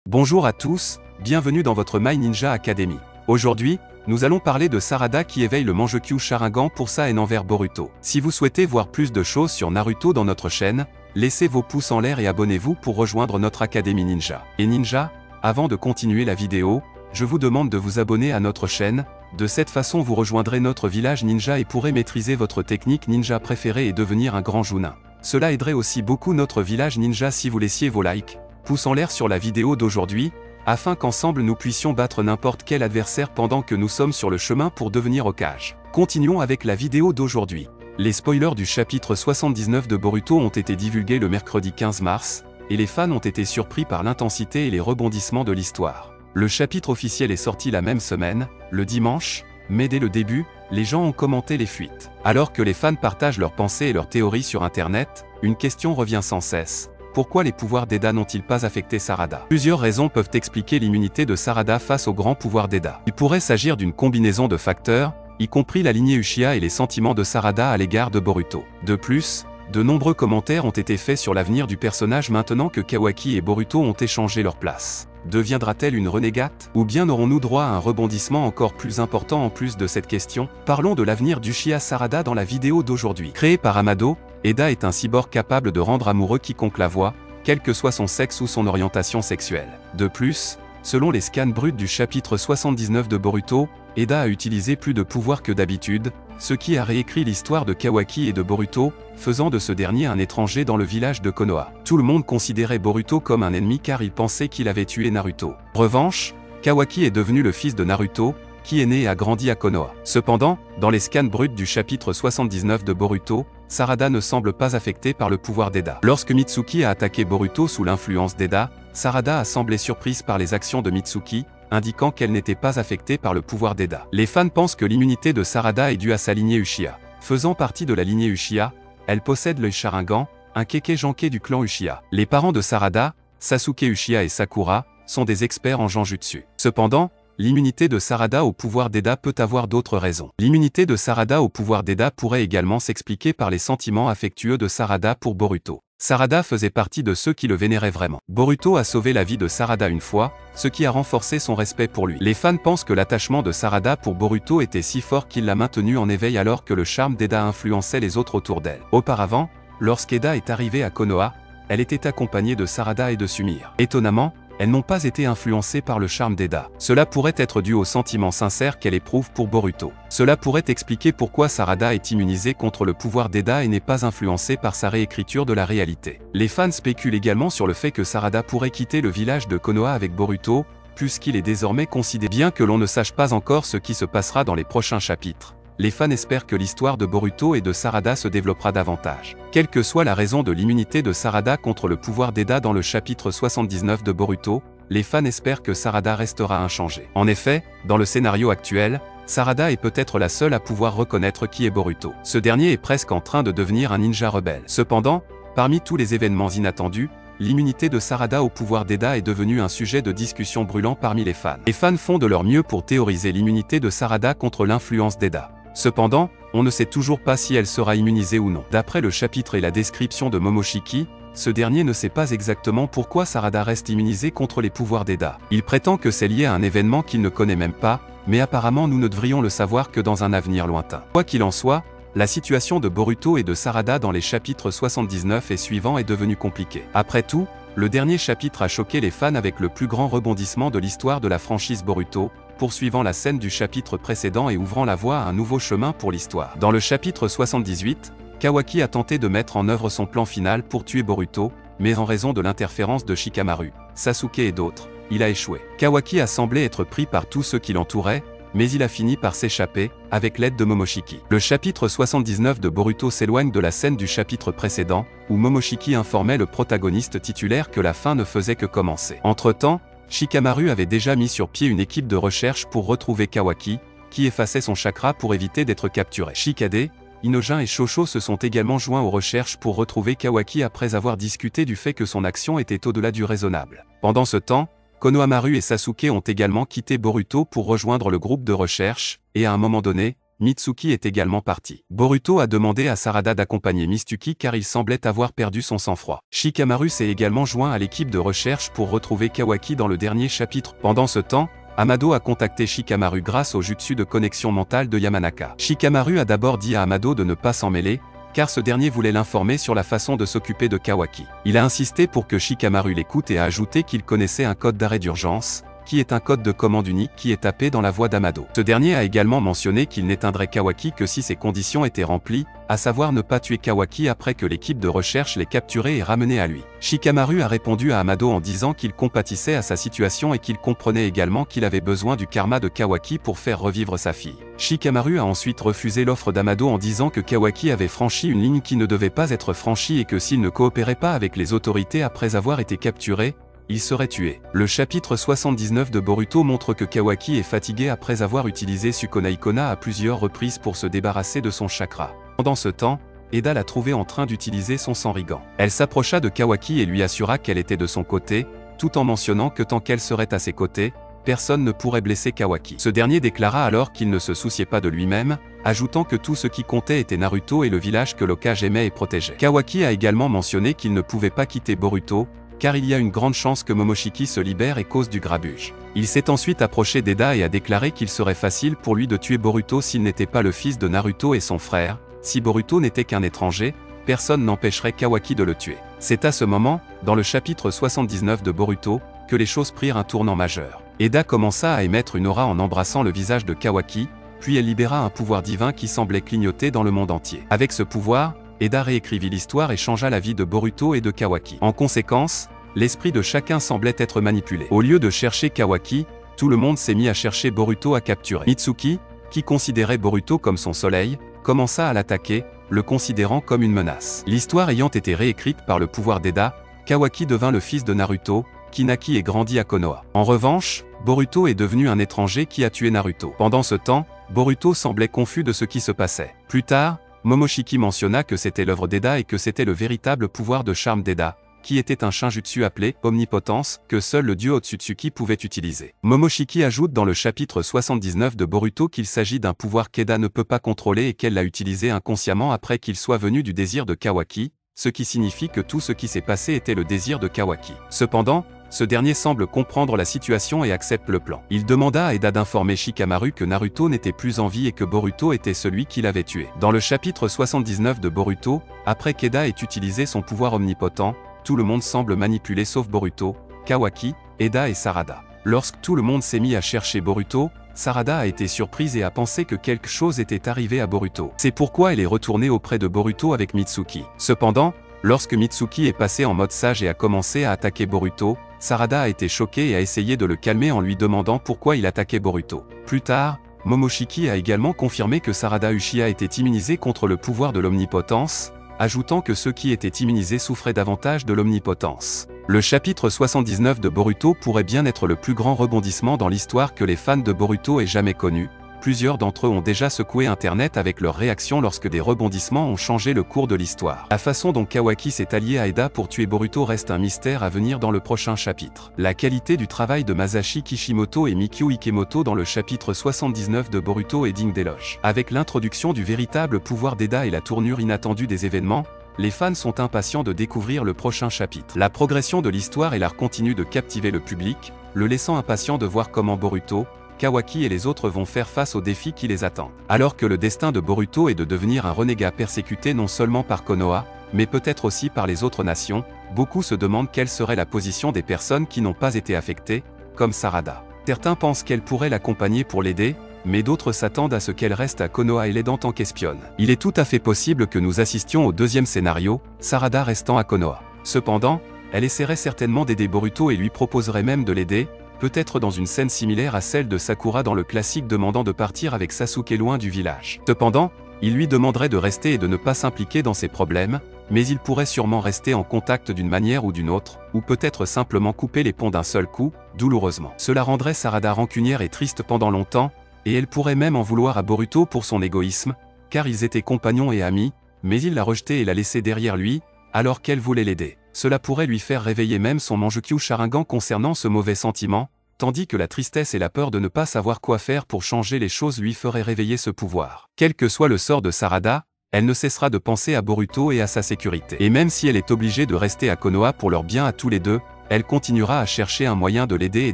Bonjour à tous, bienvenue dans votre My Ninja Academy. Aujourd'hui, nous allons parler de Sarada qui éveille le Mangekyo Sharingan pour sa haine envers Boruto. Si vous souhaitez voir plus de choses sur Naruto dans notre chaîne, laissez vos pouces en l'air et abonnez-vous pour rejoindre notre Académie Ninja. Et Ninja, avant de continuer la vidéo, je vous demande de vous abonner à notre chaîne. De cette façon vous rejoindrez notre village ninja et pourrez maîtriser votre technique ninja préférée et devenir un grand Jounin. Cela aiderait aussi beaucoup notre village ninja si vous laissiez vos likes, pouces en l'air sur la vidéo d'aujourd'hui, afin qu'ensemble nous puissions battre n'importe quel adversaire pendant que nous sommes sur le chemin pour devenir Hokage. Continuons avec la vidéo d'aujourd'hui. Les spoilers du chapitre 79 de Boruto ont été divulgués le mercredi 15 mars, et les fans ont été surpris par l'intensité et les rebondissements de l'histoire. Le chapitre officiel est sorti la même semaine, le dimanche, mais dès le début, les gens ont commenté les fuites. Alors que les fans partagent leurs pensées et leurs théories sur internet, une question revient sans cesse. Pourquoi les pouvoirs d'Eda n'ont-ils pas affecté Sarada? Plusieurs raisons peuvent expliquer l'immunité de Sarada face au grand pouvoir d'Eda. Il pourrait s'agir d'une combinaison de facteurs, y compris la lignée Uchiha et les sentiments de Sarada à l'égard de Boruto. De plus, de nombreux commentaires ont été faits sur l'avenir du personnage maintenant que Kawaki et Boruto ont échangé leur place. Deviendra-t-elle une renégate? Ou bien aurons-nous droit à un rebondissement encore plus important en plus de cette question? Parlons de l'avenir d'Uchiha Sarada dans la vidéo d'aujourd'hui. Créé par Amado, Eda est un cyborg capable de rendre amoureux quiconque la voit, quel que soit son sexe ou son orientation sexuelle. De plus, selon les scans bruts du chapitre 79 de Boruto, Eda a utilisé plus de pouvoirs que d'habitude, ce qui a réécrit l'histoire de Kawaki et de Boruto, faisant de ce dernier un étranger dans le village de Konoha. Tout le monde considérait Boruto comme un ennemi car il pensait qu'il avait tué Naruto. En revanche, Kawaki est devenu le fils de Naruto, qui est né et a grandi à Konoha. Cependant, dans les scans bruts du chapitre 79 de Boruto, Sarada ne semble pas affecté par le pouvoir d'Eda. Lorsque Mitsuki a attaqué Boruto sous l'influence d'Eda, Sarada a semblé surprise par les actions de Mitsuki, indiquant qu'elle n'était pas affectée par le pouvoir d'Eda. Les fans pensent que l'immunité de Sarada est due à sa lignée Uchiha. Faisant partie de la lignée Uchiha, elle possède l'œil Sharingan, un Keke-Janke du clan Uchiha. Les parents de Sarada, Sasuke Uchiha et Sakura, sont des experts en Genjutsu. Cependant, l'immunité de Sarada au pouvoir d'Eda peut avoir d'autres raisons. L'immunité de Sarada au pouvoir d'Eda pourrait également s'expliquer par les sentiments affectueux de Sarada pour Boruto. Sarada faisait partie de ceux qui le vénéraient vraiment. Boruto a sauvé la vie de Sarada une fois, ce qui a renforcé son respect pour lui. Les fans pensent que l'attachement de Sarada pour Boruto était si fort qu'il l'a maintenu en éveil alors que le charme d'Eda influençait les autres autour d'elle. Auparavant, lorsqu'Eda est arrivée à Konoha, elle était accompagnée de Sarada et de Sumire. Étonnamment, elles n'ont pas été influencées par le charme d'Eda. Cela pourrait être dû au sentiment sincère qu'elle éprouve pour Boruto. Cela pourrait expliquer pourquoi Sarada est immunisée contre le pouvoir d'Eda et n'est pas influencée par sa réécriture de la réalité. Les fans spéculent également sur le fait que Sarada pourrait quitter le village de Konoha avec Boruto, puisqu'il est désormais considéré. Bien que l'on ne sache pas encore ce qui se passera dans les prochains chapitres, les fans espèrent que l'histoire de Boruto et de Sarada se développera davantage. Quelle que soit la raison de l'immunité de Sarada contre le pouvoir d'Eda dans le chapitre 79 de Boruto, les fans espèrent que Sarada restera inchangée. En effet, dans le scénario actuel, Sarada est peut-être la seule à pouvoir reconnaître qui est Boruto. Ce dernier est presque en train de devenir un ninja rebelle. Cependant, parmi tous les événements inattendus, l'immunité de Sarada au pouvoir d'Eda est devenue un sujet de discussion brûlant parmi les fans. Les fans font de leur mieux pour théoriser l'immunité de Sarada contre l'influence d'Eda. Cependant, on ne sait toujours pas si elle sera immunisée ou non. D'après le chapitre et la description de Momoshiki, ce dernier ne sait pas exactement pourquoi Sarada reste immunisée contre les pouvoirs d'Eda. Il prétend que c'est lié à un événement qu'il ne connaît même pas, mais apparemment nous ne devrions le savoir que dans un avenir lointain. Quoi qu'il en soit, la situation de Boruto et de Sarada dans les chapitres 79 et suivants est devenue compliquée. Après tout, le dernier chapitre a choqué les fans avec le plus grand rebondissement de l'histoire de la franchise Boruto, poursuivant la scène du chapitre précédent et ouvrant la voie à un nouveau chemin pour l'histoire. Dans le chapitre 78, Kawaki a tenté de mettre en œuvre son plan final pour tuer Boruto, mais en raison de l'interférence de Shikamaru, Sasuke et d'autres, il a échoué. Kawaki a semblé être pris par tous ceux qui l'entouraient, mais il a fini par s'échapper, avec l'aide de Momoshiki. Le chapitre 79 de Boruto s'éloigne de la scène du chapitre précédent, où Momoshiki informait le protagoniste titulaire que la fin ne faisait que commencer. Entre-temps, Shikamaru avait déjà mis sur pied une équipe de recherche pour retrouver Kawaki, qui effaçait son chakra pour éviter d'être capturé. Shikade, Inojin et Shosho se sont également joints aux recherches pour retrouver Kawaki après avoir discuté du fait que son action était au-delà du raisonnable. Pendant ce temps, Konohamaru et Sasuke ont également quitté Boruto pour rejoindre le groupe de recherche, et à un moment donné, Mitsuki est également parti. Boruto a demandé à Sarada d'accompagner Mitsuki car il semblait avoir perdu son sang-froid. Shikamaru s'est également joint à l'équipe de recherche pour retrouver Kawaki dans le dernier chapitre. Pendant ce temps, Amado a contacté Shikamaru grâce au jutsu de connexion mentale de Yamanaka. Shikamaru a d'abord dit à Amado de ne pas s'en mêler, car ce dernier voulait l'informer sur la façon de s'occuper de Kawaki. Il a insisté pour que Shikamaru l'écoute et a ajouté qu'il connaissait un code d'arrêt d'urgence, qui est un code de commande unique qui est tapé dans la voix d'Amado. Ce dernier a également mentionné qu'il n'éteindrait Kawaki que si ces conditions étaient remplies, à savoir ne pas tuer Kawaki après que l'équipe de recherche l'ait capturé et ramené à lui. Shikamaru a répondu à Amado en disant qu'il compatissait à sa situation et qu'il comprenait également qu'il avait besoin du karma de Kawaki pour faire revivre sa fille. Shikamaru a ensuite refusé l'offre d'Amado en disant que Kawaki avait franchi une ligne qui ne devait pas être franchie et que s'il ne coopérait pas avec les autorités après avoir été capturé, il serait tué. Le chapitre 79 de Boruto montre que Kawaki est fatigué après avoir utilisé Sukuna Ikona à plusieurs reprises pour se débarrasser de son chakra. Pendant ce temps, Eda l'a trouvé en train d'utiliser son Sanrigan. Elle s'approcha de Kawaki et lui assura qu'elle était de son côté, tout en mentionnant que tant qu'elle serait à ses côtés, personne ne pourrait blesser Kawaki. Ce dernier déclara alors qu'il ne se souciait pas de lui-même, ajoutant que tout ce qui comptait était Naruto et le village que l'Hokage aimait et protégeait. Kawaki a également mentionné qu'il ne pouvait pas quitter Boruto, car il y a une grande chance que Momoshiki se libère et cause du grabuge. Il s'est ensuite approché d'Eda et a déclaré qu'il serait facile pour lui de tuer Boruto s'il n'était pas le fils de Naruto et son frère. Si Boruto n'était qu'un étranger, personne n'empêcherait Kawaki de le tuer. C'est à ce moment, dans le chapitre 79 de Boruto, que les choses prirent un tournant majeur. Eda commença à émettre une aura en embrassant le visage de Kawaki, puis elle libéra un pouvoir divin qui semblait clignoter dans le monde entier. Avec ce pouvoir, Eda réécrivit l'histoire et changea la vie de Boruto et de Kawaki. En conséquence, l'esprit de chacun semblait être manipulé. Au lieu de chercher Kawaki, tout le monde s'est mis à chercher Boruto à capturer. Mitsuki, qui considérait Boruto comme son soleil, commença à l'attaquer, le considérant comme une menace. L'histoire ayant été réécrite par le pouvoir d'Eda, Kawaki devint le fils de Naruto, qui naquit et grandit à Konoha. En revanche, Boruto est devenu un étranger qui a tué Naruto. Pendant ce temps, Boruto semblait confus de ce qui se passait. Plus tard, Momoshiki mentionna que c'était l'œuvre d'Eda et que c'était le véritable pouvoir de charme d'Eda, qui était un shinjutsu appelé Omnipotence, que seul le dieu Otsutsuki pouvait utiliser. Momoshiki ajoute dans le chapitre 79 de Boruto qu'il s'agit d'un pouvoir qu'Eda ne peut pas contrôler et qu'elle l'a utilisé inconsciemment après qu'il soit venu du désir de Kawaki, ce qui signifie que tout ce qui s'est passé était le désir de Kawaki. Cependant, ce dernier semble comprendre la situation et accepte le plan. Il demanda à Eda d'informer Shikamaru que Naruto n'était plus en vie et que Boruto était celui qui l'avait tué. Dans le chapitre 79 de Boruto, après qu'Eda ait utilisé son pouvoir omnipotent, tout le monde semble manipulé sauf Boruto, Kawaki, Eda et Sarada. Lorsque tout le monde s'est mis à chercher Boruto, Sarada a été surprise et a pensé que quelque chose était arrivé à Boruto. C'est pourquoi elle est retournée auprès de Boruto avec Mitsuki. Cependant, lorsque Mitsuki est passé en mode sage et a commencé à attaquer Boruto, Sarada a été choquée et a essayé de le calmer en lui demandant pourquoi il attaquait Boruto. Plus tard, Momoshiki a également confirmé que Sarada Uchiha était immunisé contre le pouvoir de l'omnipotence, ajoutant que ceux qui étaient immunisés souffraient davantage de l'omnipotence. Le chapitre 79 de Boruto pourrait bien être le plus grand rebondissement dans l'histoire que les fans de Boruto aient jamais connu. Plusieurs d'entre eux ont déjà secoué Internet avec leurs réactions lorsque des rebondissements ont changé le cours de l'histoire. La façon dont Kawaki s'est allié à Eda pour tuer Boruto reste un mystère à venir dans le prochain chapitre. La qualité du travail de Masashi Kishimoto et Mikio Ikemoto dans le chapitre 79 de Boruto est digne d'éloge. Avec l'introduction du véritable pouvoir d'Eda et la tournure inattendue des événements, les fans sont impatients de découvrir le prochain chapitre. La progression de l'histoire et l'art continue de captiver le public, le laissant impatient de voir comment Boruto, Kawaki et les autres vont faire face aux défis qui les attendent. Alors que le destin de Boruto est de devenir un renégat persécuté non seulement par Konoha, mais peut-être aussi par les autres nations, beaucoup se demandent quelle serait la position des personnes qui n'ont pas été affectées, comme Sarada. Certains pensent qu'elle pourrait l'accompagner pour l'aider, mais d'autres s'attendent à ce qu'elle reste à Konoha et l'aide en tant qu'espionne. Il est tout à fait possible que nous assistions au deuxième scénario, Sarada restant à Konoha. Cependant, elle essaierait certainement d'aider Boruto et lui proposerait même de l'aider, peut-être dans une scène similaire à celle de Sakura dans le classique demandant de partir avec Sasuke loin du village. Cependant, il lui demanderait de rester et de ne pas s'impliquer dans ses problèmes, mais il pourrait sûrement rester en contact d'une manière ou d'une autre, ou peut-être simplement couper les ponts d'un seul coup, douloureusement. Cela rendrait Sarada rancunière et triste pendant longtemps, et elle pourrait même en vouloir à Boruto pour son égoïsme, car ils étaient compagnons et amis, mais il l'a rejetée et l'a laissée derrière lui, alors qu'elle voulait l'aider. Cela pourrait lui faire réveiller même son Manjukyu Sharingan concernant ce mauvais sentiment, tandis que la tristesse et la peur de ne pas savoir quoi faire pour changer les choses lui feraient réveiller ce pouvoir. Quel que soit le sort de Sarada, elle ne cessera de penser à Boruto et à sa sécurité. Et même si elle est obligée de rester à Konoha pour leur bien à tous les deux, elle continuera à chercher un moyen de l'aider et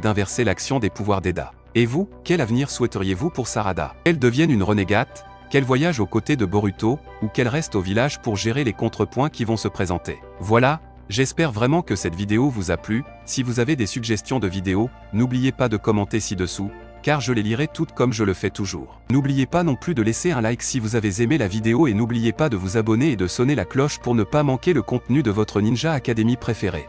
d'inverser l'action des pouvoirs d'Eda. Et vous, quel avenir souhaiteriez-vous pour Sarada? Qu'elle devienne une renégate, qu'elle voyage aux côtés de Boruto, ou qu'elle reste au village pour gérer les contrepoints qui vont se présenter? Voilà, j'espère vraiment que cette vidéo vous a plu. Si vous avez des suggestions de vidéos, n'oubliez pas de commenter ci-dessous, car je les lirai toutes comme je le fais toujours. N'oubliez pas non plus de laisser un like si vous avez aimé la vidéo et n'oubliez pas de vous abonner et de sonner la cloche pour ne pas manquer le contenu de votre Ninja Academy préféré.